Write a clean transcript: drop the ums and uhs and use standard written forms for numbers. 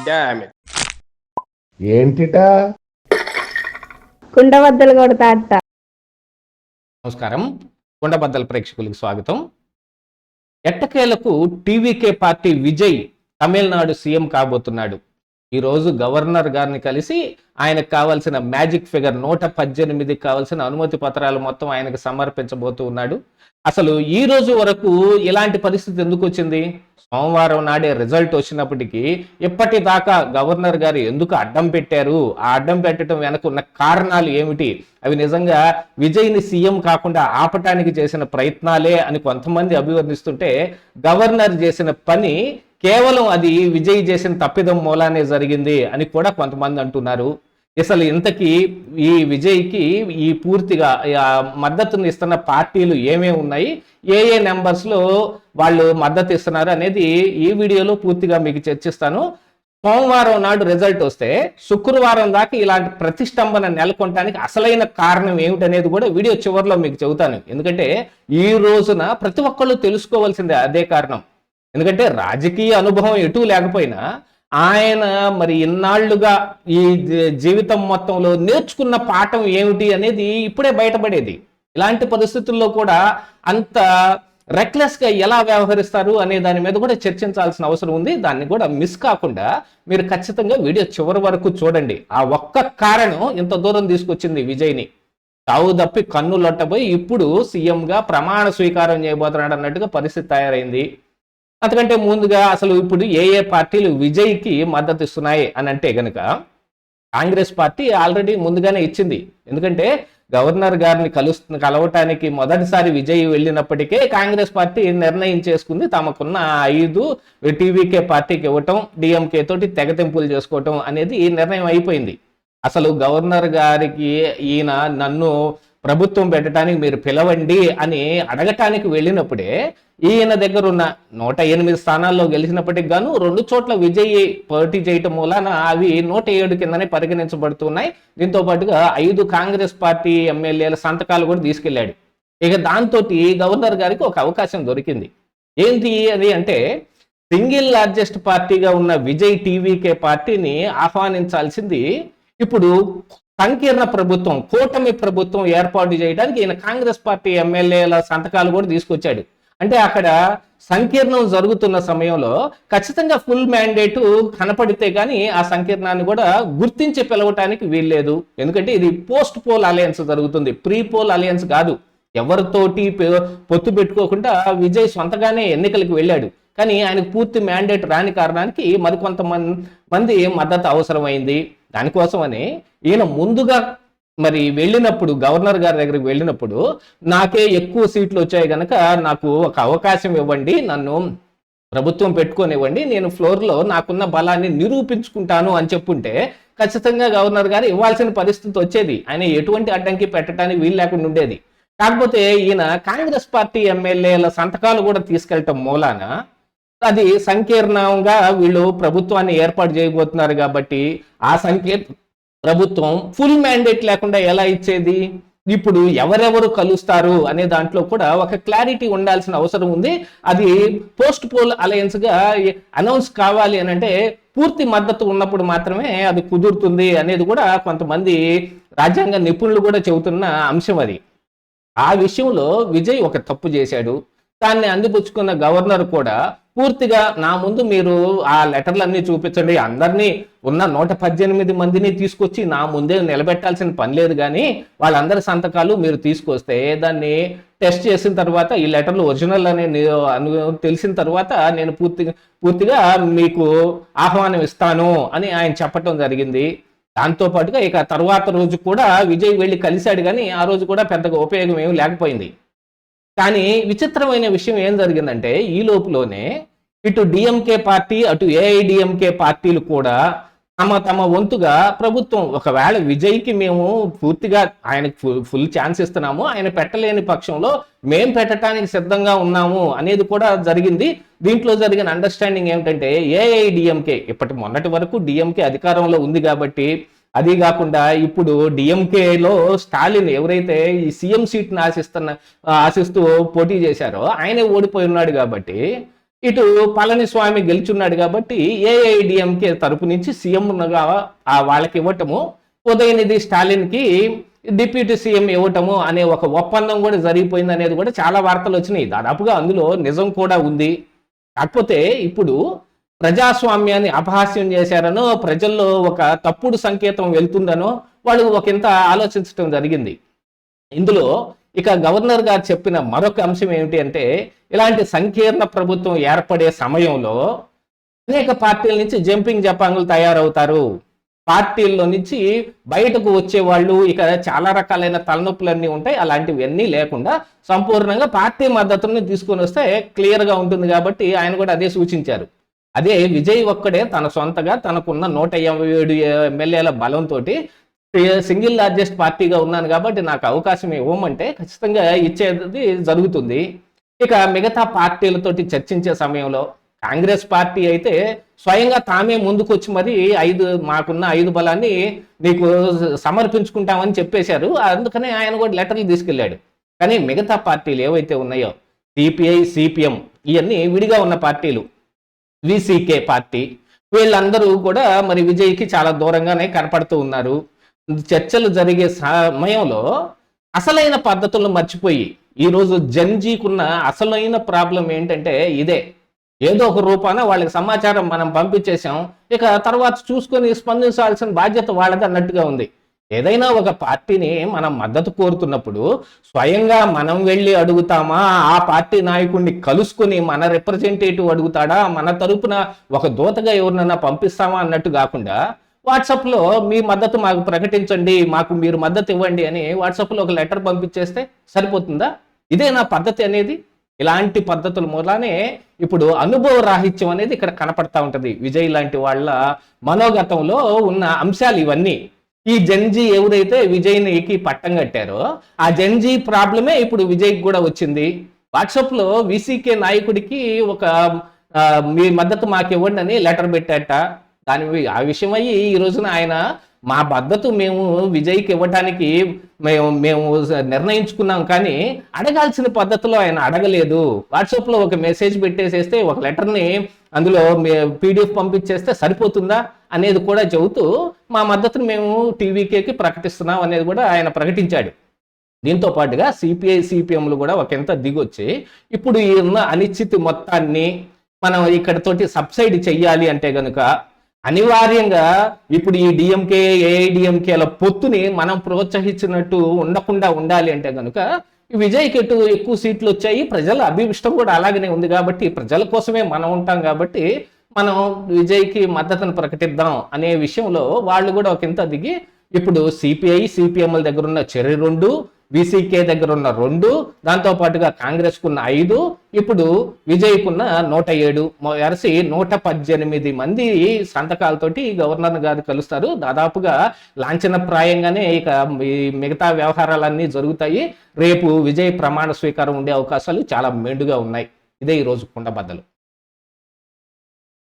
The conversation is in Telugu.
Damn it. ఏంటిటా కుండబద్దలు కొడతా అట్ట. నమస్కారం, కుండబద్దల ప్రేక్షకులకు స్వాగతం. ఎట్టకేలకు టీవీకే పార్టీ విజయ్ తమిళనాడు సీఎం కాబోతున్నాడు. ఈరోజు గవర్నర్ గారిని కలిసి ఆయనకు కావాల్సిన మ్యాజిక్ ఫిగర్ 118 కావాల్సిన అనుమతి పత్రాలు మొత్తం ఆయనకు సమర్పించబోతూ ఉన్నాడు. అసలు ఈ రోజు వరకు ఇలాంటి పరిస్థితి ఎందుకు వచ్చింది? సోమవారం నాడే రిజల్ట్ వచ్చినప్పటికీ ఇప్పటిదాకా గవర్నర్ గారు ఎందుకు అడ్డం పెట్టారు? ఆ అడ్డం పెట్టడం వెనక ఉన్న కారణాలు ఏమిటి? అవి నిజంగా విజయ్ని సీఎం కాకుండా ఆపటానికి చేసిన ప్రయత్నాలే అని కొంతమంది అభివర్ణిస్తుంటే, గవర్నర్ చేసిన పని కేవలం అది విజయ్ చేసిన తప్పిదం మూలానే జరిగింది అని కూడా కొంతమంది అంటున్నారు. అసలు ఇంతకీ ఈ విజయ్కి ఈ పూర్తిగా మద్దతుని ఇస్తున్న పార్టీలు ఏమేమి ఉన్నాయి, ఏ నెంబర్స్లో వాళ్ళు మద్దతు ఇస్తున్నారు అనేది ఈ వీడియోలో పూర్తిగా మీకు చర్చిస్తాను. సోమవారం నాడు రిజల్ట్ వస్తే శుక్రవారం దాకా ఇలాంటి ప్రతిష్టంభన నెలకొనడానికి అసలైన కారణం ఏమిటనేది కూడా వీడియో చివరిలో మీకు చెబుతాను. ఎందుకంటే ఈ రోజున ప్రతి ఒక్కళ్ళు తెలుసుకోవాల్సిందే అదే కారణం. ఎందుకంటే రాజకీయ అనుభవం ఎటు లేకపోయినా ఆయన మరి ఇన్నాళ్లుగా ఈ జీవితం మొత్తంలో నేర్చుకున్న పాఠం ఏమిటి అనేది ఇప్పుడే బయటపడేది. ఇలాంటి పరిస్థితుల్లో కూడా అంత రెక్లెస్గా ఎలా వ్యవహరిస్తారు అనే దాని మీద కూడా చర్చించాల్సిన అవసరం ఉంది. దాన్ని కూడా మిస్ కాకుండా మీరు ఖచ్చితంగా వీడియో చివరి వరకు చూడండి. ఆ ఒక్క కారణం ఇంత దూరం తీసుకొచ్చింది విజయ్ని. తావు తప్పి కన్ను లొట్టబోయి ఇప్పుడు సీఎంగా ప్రమాణ స్వీకారం చేయబోతున్నాడు అన్నట్టుగా పరిస్థితి తయారైంది. అంతకంటే ముందుగా అసలు ఇప్పుడు ఏ పార్టీలు విజయ్కి మద్దతు ఇస్తున్నాయి అని అంటే గనుక, కాంగ్రెస్ పార్టీ ఆల్రెడీ ముందుగానే ఇచ్చింది. ఎందుకంటే గవర్నర్ గారిని కలవటానికి మొదటిసారి విజయ్ వెళ్ళినప్పటికే కాంగ్రెస్ పార్టీ నిర్ణయం చేసుకుంది తమకున్న 5 టీవీకే పార్టీకి ఇవ్వటం, డిఎంకే తోటి తెగతింపులు చేసుకోవటం అనేది నిర్ణయం అయిపోయింది. అసలు గవర్నర్ గారికి ఈయన నన్ను ప్రభుత్వం పెట్టడానికి మీరు పిలవండి అని అడగటానికి వెళ్ళినప్పుడే ఈయన దగ్గర ఉన్న 108 స్థానాల్లో గెలిచినప్పటికి గాను 2 చోట్ల విజయ్ పోటీ చేయటం మూలాన అవి 107 కిందనే పరిగణించబడుతున్నాయి. దీంతో పాటుగా 5 కాంగ్రెస్ పార్టీ ఎమ్మెల్యేల సంతకాలు కూడా తీసుకెళ్లాడు. ఇక దాంతో గవర్నర్ గారికి ఒక అవకాశం దొరికింది. ఏంటి అది అంటే, సింగిల్ లార్జెస్ట్ పార్టీగా ఉన్న విజయ్ టీవీకే పార్టీని ఆహ్వానించాల్సింది ఇప్పుడు సంకీర్ణ ప్రభుత్వం, కూటమి ప్రభుత్వం ఏర్పాటు చేయడానికి ఈయన కాంగ్రెస్ పార్టీ ఎమ్మెల్యేల సంతకాలు కూడా తీసుకొచ్చాడు. అంటే అక్కడ సంకీర్ణం జరుగుతున్న సమయంలో ఖచ్చితంగా ఫుల్ మ్యాండేటు కనపడితే కానీ ఆ సంకీర్ణాన్ని కూడా గుర్తించి పిలవటానికి వీల్లేదు. ఎందుకంటే ఇది పోస్ట్ పోల్ అలయన్స్ జరుగుతుంది, ప్రీ పోల్ అలయన్స్ కాదు. ఎవరితోటి పొత్తు పెట్టుకోకుండా విజయ్ సొంతగానే ఎన్నికలకు వెళ్ళాడు. కానీ ఆయనకు పూర్తి మ్యాండేట్ రాని కారణానికి మరికొంతమంది మద్దతు అవసరమైంది. దానికోసమని ఈయన ముందుగా మరి వెళ్ళినప్పుడు, గవర్నర్ గారి దగ్గరికి వెళ్ళినప్పుడు, నాకే ఎక్కువ సీట్లు వచ్చాయి కనుక నాకు ఒక అవకాశం ఇవ్వండి, నన్ను ప్రభుత్వం పెట్టుకోనివ్వండి, నేను ఫ్లోర్లో నాకున్న బలాన్ని నిరూపించుకుంటాను అని చెప్పుంటే ఖచ్చితంగా గవర్నర్ గారు ఇవ్వాల్సిన పరిస్థితి వచ్చేది. ఆయన ఎటువంటి అడ్డంకి పెట్టడానికి వీలు లేకుండా ఉండేది. కాకపోతే ఈయన కాంగ్రెస్ పార్టీ ఎమ్మెల్యేల సంతకాలు కూడా తీసుకెళ్ళటం మూలాన అది సంకీర్ణంగా వీళ్ళు ప్రభుత్వాన్ని ఏర్పాటు చేయబోతున్నారు కాబట్టి ఆ ప్రభుత్వం ఫుల్ మ్యాండేట్ లేకుండా ఎలా ఇచ్చేది? ఇప్పుడు ఎవరెవరు కలుస్తారు అనే దాంట్లో కూడా ఒక క్లారిటీ ఉండాల్సిన అవసరం ఉంది. అది పోస్ట్ పోల్ అలయన్స్ గా అనౌన్స్ కావాలి అని అంటే పూర్తి మద్దతు ఉన్నప్పుడు మాత్రమే అది కుదురుతుంది అనేది కూడా కొంతమంది రాజ్యాంగ నిపుణులు కూడా చెబుతున్న అంశం అది. ఆ విషయంలో విజయ్ ఒక తప్పు చేశాడు. దాన్ని అందిపుచ్చుకున్న గవర్నర్ కూడా పూర్తిగా నా ముందు మీరు ఆ లెటర్లన్నీ చూపించండి, అందరినీ ఉన్న 118 మందిని తీసుకొచ్చి నా ముందే నిలబెట్టాల్సిన పని లేదు, కానీ వాళ్ళందరి సంతకాలు మీరు తీసుకొస్తే దాన్ని టెస్ట్ చేసిన తర్వాత ఈ లెటర్లు ఒరిజినల్ అనే తెలిసిన తర్వాత నేను పూర్తిగా మీకు ఆహ్వానం ఇస్తాను అని ఆయన చెప్పటం జరిగింది. దాంతో పాటుగా ఇక తర్వాత రోజు కూడా విజయ్ వెళ్ళి కలిశాడు, కానీ ఆ రోజు కూడా పెద్దగా ఉపయోగం ఏమి లేకపోయింది. కానీ విచిత్రమైన విషయం ఏం జరిగిందంటే, ఈ లోపులోనే ఇటు డిఎంకే పార్టీ అటు ఏఐడిఎంకే పార్టీలు కూడా తమ వంతుగా ప్రభుత్వం, ఒకవేళ విజయ్కి మేము పూర్తిగా ఆయనకు ఫుల్ ఛాన్స్ ఇస్తున్నాము, ఆయన పెట్టలేని పక్షంలో మేం పెట్టడానికి సిద్ధంగా ఉన్నాము అనేది కూడా జరిగింది. దీంట్లో జరిగిన అండర్స్టాండింగ్ ఏమిటంటే, ఏఐడిఎంకే మొన్నటి వరకు డిఎంకే అధికారంలో ఉంది కాబట్టి, అది కాకుండా ఇప్పుడు డిఎంకేలో స్టాలిన్ ఎవరైతే ఈ సీఎం సీట్ని ఆశిస్తూ పోటీ చేశారో ఆయనే ఓడిపోయి ఉన్నాడు కాబట్టి ఇటు పళనిస్వామి గెలుచున్నాడు కాబట్టి ఏఐడిఎంకే తరపు నుంచి సీఎంగా వాళ్ళకి ఇవ్వటము, ఉదయనిధి స్టాలిన్కి డిప్యూటీ సీఎం ఇవ్వటము అనే ఒక ఒప్పందం కూడా జరిగిపోయింది అనేది కూడా చాలా వార్తలు వచ్చినాయి. దాదాపుగా అందులో నిజం కూడా ఉంది. కాకపోతే ఇప్పుడు ప్రజాస్వామ్యాన్ని అపహాస్యం చేశారనో, ప్రజల్లో ఒక తప్పుడు సంకేతం వెళ్తుందనో వాళ్ళు ఒకంత ఆలోచించడం జరిగింది. ఇందులో ఇక గవర్నర్ గారు చెప్పిన మరొక అంశం ఏమిటి అంటే, ఇలాంటి సంకీర్ణ ప్రభుత్వం ఏర్పడే సమయంలో అనేక పార్టీల నుంచి జంపింగ్ జపాంగులు తయారవుతారు. పార్టీల్లో నుంచి బయటకు వచ్చే వాళ్ళు ఇక చాలా రకాలైన తలనొప్పులన్నీ ఉంటాయి. అలాంటివన్నీ లేకుండా సంపూర్ణంగా పార్టీ మద్దతుని తీసుకొని వస్తే క్లియర్గా ఉంటుంది కాబట్టి ఆయన కూడా అదే సూచించారు. అదే విజయ్ ఒక్కడే తన సొంతగా తనకున్న 157 ఎమ్మెల్యేల బలంతో సింగిల్ లార్జెస్ట్ పార్టీగా ఉన్నాను కాబట్టి నాకు అవకాశం ఇవ్వమంటే ఖచ్చితంగా ఇచ్చేది జరుగుతుంది. ఇక మిగతా పార్టీలతోటి చర్చించే సమయంలో కాంగ్రెస్ పార్టీ అయితే స్వయంగా తామే ముందుకొచ్చి మరి మాకున్న 5 బలాన్ని నీకు సమర్పించుకుంటామని చెప్పేశారు. అందుకనే ఆయన కూడా లెటర్లు తీసుకెళ్లాడు. కానీ మిగతా పార్టీలు ఏవైతే ఉన్నాయో సిపిఐ, సిపిఎం ఇవన్నీ విడిగా ఉన్న పార్టీలు, విసికే పార్టీ, వీళ్ళందరూ కూడా మరి విజయ్కి చాలా దూరంగానే కనపడుతూ ఉన్నారు. చర్చలు జరిగే సమయంలో అసలైన పద్ధతులను మర్చిపోయి ఈరోజు జన్జీకున్న అసలైన ప్రాబ్లం ఏంటంటే ఇదే. ఏదో ఒక రూపాన వాళ్ళకి సమాచారం మనం పంపించేసాం, ఇక తర్వాత చూసుకొని స్పందించాల్సిన బాధ్యత వాళ్ళది అన్నట్టుగా ఉంది. ఏదైనా ఒక పార్టీని మనం మద్దతు కోరుతున్నప్పుడు స్వయంగా మనం వెళ్ళి అడుగుతామా, ఆ పార్టీ నాయకుడిని కలుసుకుని మన రిప్రజెంటేటివ్ అడుగుతాడా, మన తరపున ఒక దూతగా ఎవరినైనా పంపిస్తామా అన్నట్టు కాకుండా వాట్సాప్లో మీ మద్దతు మాకు ప్రకటించండి, మాకు మీరు మద్దతు ఇవ్వండి అని వాట్సాప్లో ఒక లెటర్ పంపించేస్తే సరిపోతుందా? ఇదే నా పద్ధతి అనేది. ఇలాంటి పద్ధతుల మూలానే ఇప్పుడు అనుభవ రాహిత్యం అనేది ఇక్కడ కనపడతా ఉంటది. విజయ్ లాంటి వాళ్ళ మనోగతంలో ఉన్న అంశాలు ఇవన్నీ. ఈ జన్జీ ఎవరైతే విజయ్కి పట్టం కట్టారో ఆ జన్జీ ప్రాబ్లమే ఇప్పుడు విజయ్కి కూడా వచ్చింది. వాట్సాప్లో విసికే నాయకుడికి ఒక మీ మద్దతు మాకు ఇవ్వండి అని లెటర్ పెట్టాట. ఆ విషయం అయ్యి ఈ రోజున ఆయన మా మద్దతు మేము విజయ్కి ఇవ్వటానికి మేము నిర్ణయించుకున్నాం, కానీ అడగాల్సిన పద్ధతిలో ఆయన అడగలేదు. వాట్సాప్లో ఒక మెసేజ్ పెట్టేసేస్తే, ఒక లెటర్ని అందులో పీడిఎఫ్ పంపించేస్తే సరిపోతుందా అనేది కూడా చెబుతూ మా మద్దతును మేము టీవీకేకి ప్రకటిస్తున్నాం అనేది కూడా ఆయన ప్రకటించాడు. దీంతో పాటుగా సిపిఐ, సిపిఎంలు కూడా ఒకంత దిగొచ్చి ఇప్పుడు ఈ ఉన్న అనిశ్చితి మొత్తాన్ని మనం ఇక్కడతోటి సబ్సైడ్ చెయ్యాలి అంటే గనుక అనివార్యంగా ఇప్పుడు ఈ డిఎంకే, ఏఐడిఎంకేల పొత్తుని మనం ప్రోత్సహించినట్టు ఉండకుండా ఉండాలి అంటే కనుక విజయ్కి ఎక్కువ సీట్లు వచ్చాయి, ప్రజల అభిష్టం కూడా అలాగనే ఉంది కాబట్టి ప్రజల కోసమే మనం ఉంటాం కాబట్టి మనం విజయ్కి మద్దతును ప్రకటిద్దాం అనే విషయంలో వాళ్ళు కూడా ఒకంత దిగి ఇప్పుడు సిపిఐ, సిపిఎంల దగ్గర ఉన్న చెర్రీ 2, విసికే దగ్గర ఉన్న 2, దాంతో పాటుగా కాంగ్రెస్ కున్న 5, ఇప్పుడు విజయ్కున్న 107 వరసి 118 మంది సంతకాలతోటి గవర్నర్ గారు కలుస్తారు. దాదాపుగా లాంఛనప్రాయంగానే ఇక మిగతా వ్యవహారాలన్నీ జరుగుతాయి. రేపు విజయ్ ప్రమాణ స్వీకారం ఉండే అవకాశాలు చాలా మెండుగా ఉన్నాయి. ఇదే ఈరోజు కుండబద్దలు.